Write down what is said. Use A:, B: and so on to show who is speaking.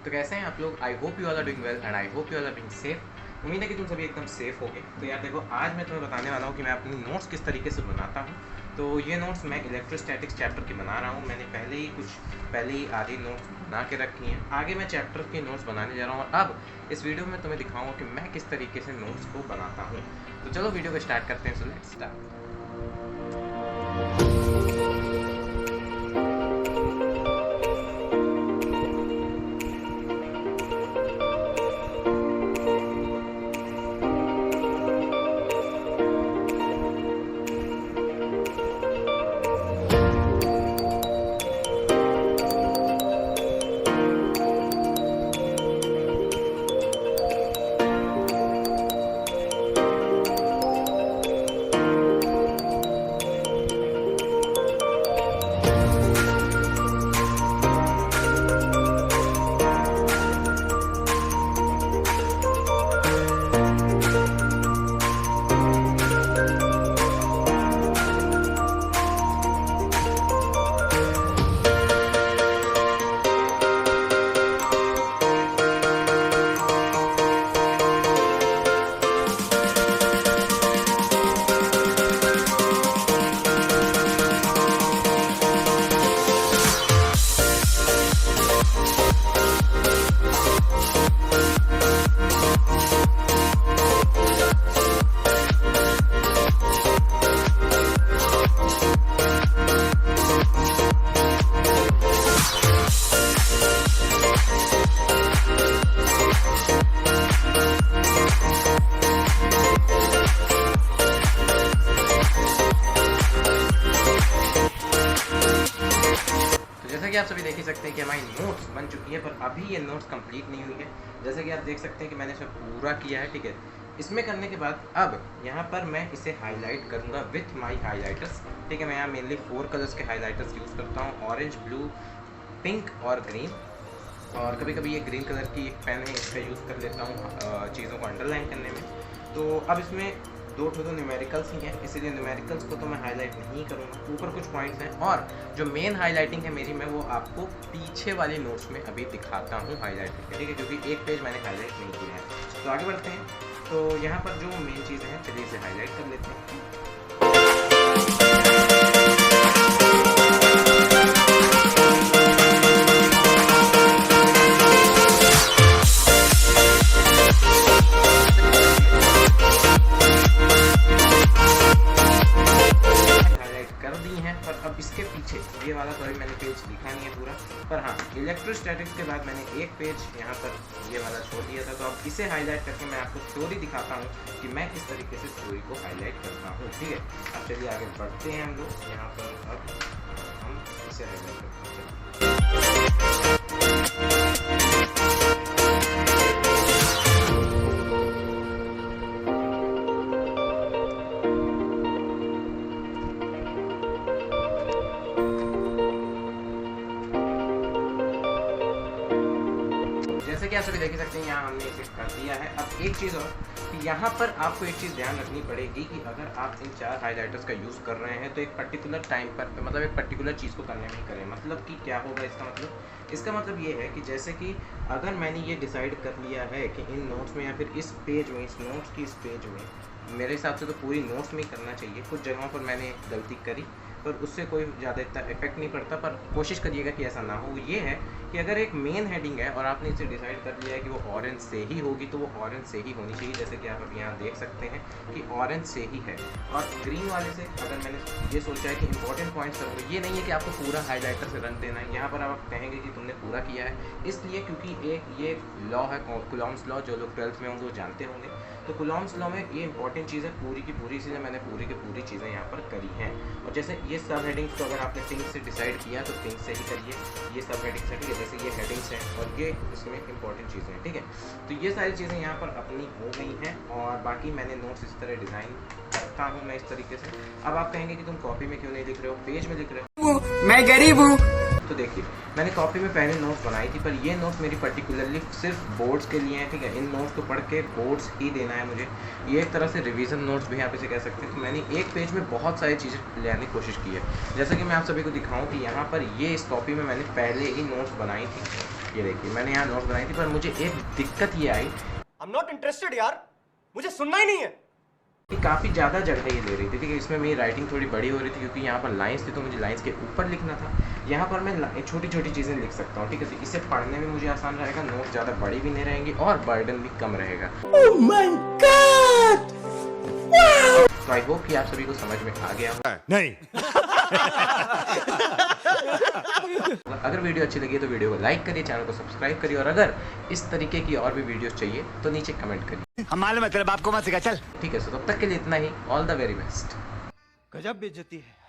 A: तो कैसे हैं आप लोग? I hope you all are doing well and I hope you all are being safe. उम्मीद है कि तुम सभी एकदम सेफ होगे। तो यार देखो, आज मैं तुम्हें बताने वाला हूँ कि मैं अपनी नोट्स किस तरीके से बनाता हूँ। तो ये नोट्स मैं इलेक्ट्रोस्टैटिक्स चैप्टर की बना रहा हूँ। मैंने पहले ही आधी नोट्स बना के रखी हैं। आगे मैं चैप्टर के नोट्स बनाने जा रहा हूँ और अब इस वीडियो में तुम्हें दिखाऊंगा कि मैं किस तरीके से नोट्स को बनाता हूँ। तो चलो वीडियो को स्टार्ट करते हैं। So let's start. जैसा कि आप सभी देख ही सकते हैं कि हमारी नोट्स बन चुकी है, पर अभी ये नोट्स कंप्लीट नहीं हुई है। जैसे कि आप देख सकते हैं कि मैंने इसे पूरा किया है, ठीक है। इसमें करने के बाद अब यहाँ पर मैं इसे हाईलाइट करूँगा विथ माय हाईलाइटर्स, ठीक है। मैं यहाँ मेनली 4 कलर्स के हाईलाइटर्स यूज़ करता हूँ, ऑरेंज, ब्लू, पिंक और ग्रीन। और कभी कभी ये ग्रीन कलर की एक पेन है, इसका यूज़ कर लेता हूँ चीज़ों को अंडरलाइन करने में। तो अब इसमें दो न्यूमेरिकल्स ही हैं, इसीलिए न्यूमेरिकल्स को तो मैं हाईलाइट नहीं करूँगा। ऊपर कुछ पॉइंट्स हैं और जो मेन हाईलाइटिंग है मेरी, मैं वो आपको पीछे वाले नोट्स में अभी दिखाता हूँ हाईलाइट करके, ठीक है, क्योंकि एक पेज मैंने हाईलाइट नहीं किया है। तो आगे बढ़ते हैं। तो यहाँ पर जो मेन चीज़ें हैं, चलिए इसे हाईलाइट कर लेते हैं। पर अब इसके पीछे ये वाला तो अभी मैंने पेज लिखा नहीं है पूरा, पर हाँ, इलेक्ट्रोस्टैटिक्स के बाद मैंने एक पेज यहाँ पर ये वाला छोड़ दिया था। तो अब इसे हाईलाइट करके मैं आपको स्टोरी दिखाता हूँ कि मैं किस तरीके से स्टोरी को हाईलाइट करता हूँ, ठीक है। अब चलिए आगे बढ़ते हैं हम लोग। यहाँ पर अब हम इसे हाईलाइट करते हैं। जैसे कि आप सभी देख सकते हैं, यहाँ हमने इसे कर दिया है। अब एक चीज़ और कि यहाँ पर आपको एक चीज़ ध्यान रखनी पड़ेगी कि अगर आप इन 4 हाईलाइटर्स का यूज़ कर रहे हैं तो एक पर्टिकुलर टाइम पर, मतलब एक पर्टिकुलर चीज़ को करने में ही करें। मतलब कि क्या होगा इसका मतलब ये है कि जैसे कि अगर मैंने ये डिसाइड कर लिया है कि इन नोट्स में या फिर इस पेज में, इस नोट्स की इस पेज में, मेरे हिसाब से तो पूरी नोट्स में ही करना चाहिए। कुछ जगहों पर मैंने गलती करी, पर उससे कोई ज़्यादा इतना इफेक्ट नहीं पड़ता। पर कोशिश करिएगा कि ऐसा ना हो। ये है कि अगर एक मेन हेडिंग है और आपने इसे डिसाइड कर लिया है कि वो ऑरेंज से ही होगी, तो वो ऑरेंज से ही होनी चाहिए। जैसे कि आप अब यहाँ देख सकते हैं कि ऑरेंज से ही है। और ग्रीन वाले से अगर मैंने ये सोचा है कि इंपॉर्टेंट पॉइंट्स करूँगा, ये नहीं है कि आपको पूरा हाईलाइटर से रन देना है। यहाँ पर आप कहेंगे कि तुमने पूरा किया है, इसलिए क्योंकि एक ये लॉ है कूलॉम्स लॉ, जो लोग 12th में होंगे वो जानते होंगे। तो कूलॉम्स लॉ में ये इंपॉर्टेंट चीज़ है, पूरी की पूरी चीज़ें मैंने पूरी की पूरी चीज़ें यहाँ पर करी हैं। और जैसे ये सब हेडिंग्स को अगर आपने पिंक से डिसाइड किया तो पिंक से ही करिए। ये सब हेडिंग्स है, ठीक है। जैसे ये हेडिंग्स हैं और ये इसमें इंपॉर्टेंट चीज़ें हैं, ठीक है। तो ये सारी चीज़ें यहाँ पर अपनी हो गई हैं और बाकी मैंने नोट्स इस तरह डिज़ाइन करता हूँ मैं इस तरीके से। अब आप कहेंगे कि तुम कॉपी में क्यों नहीं लिख रहे हो, पेज में लिख रहे हो।
B: मैं गरीब हूँ।
A: तो देखिए, मैंने कॉपी में पहले नोट्स बनाई थी, पर ये नोट्स मेरी पर्टिकुलरली सिर्फ बोर्ड्स के लिए हैं, ठीक है। इन नोट्स को पढ़ के बोर्ड्स ही देना है मुझे। ये एक तरह से रिवीजन नोट्स भी आप इसे कह सकते हैं। तो मैंने एक पेज में बहुत सारी चीज़ें लेने की कोशिश की है। जैसा कि मैं आप सभी को दिखाऊं कि यहाँ पर ये इस कॉपी में मैंने पहले ही नोट्स बनाई थी, ये देखिए मैंने यहाँ नोट बनाई थी, पर मुझे एक दिक्कत ये आई,
B: I'm not interested यार, मुझे सुनना ही नहीं है।
A: कि काफ़ी ज़्यादा जगह ये ले रही थी, ठीक है। इसमें मेरी राइटिंग थोड़ी बड़ी हो रही थी क्योंकि यहाँ पर लाइंस थी, तो मुझे लाइंस के ऊपर लिखना था। यहाँ पर मैं छोटी छोटी चीज़ें लिख सकता हूँ, ठीक है। तो इसे पढ़ने में मुझे आसान रहेगा, नोट ज़्यादा बड़ी भी नहीं रहेंगी और बर्डन भी कम रहेगा।
C: Oh my God!
A: तो आई होप कि आप सभी को समझ में आ गया हो।
C: नहीं।
A: अगर वीडियो अच्छी लगी तो वीडियो को लाइक करिए, चैनल को सब्सक्राइब करिए, और अगर इस तरीके की और भी वीडियोस चाहिए तो नीचे कमेंट करिए।
C: हमारे मतलब आपको मत सिखा चल।
A: ठीक है, सो तब तक के लिए इतना ही। All the very best.
B: गजब बेइज्जती है।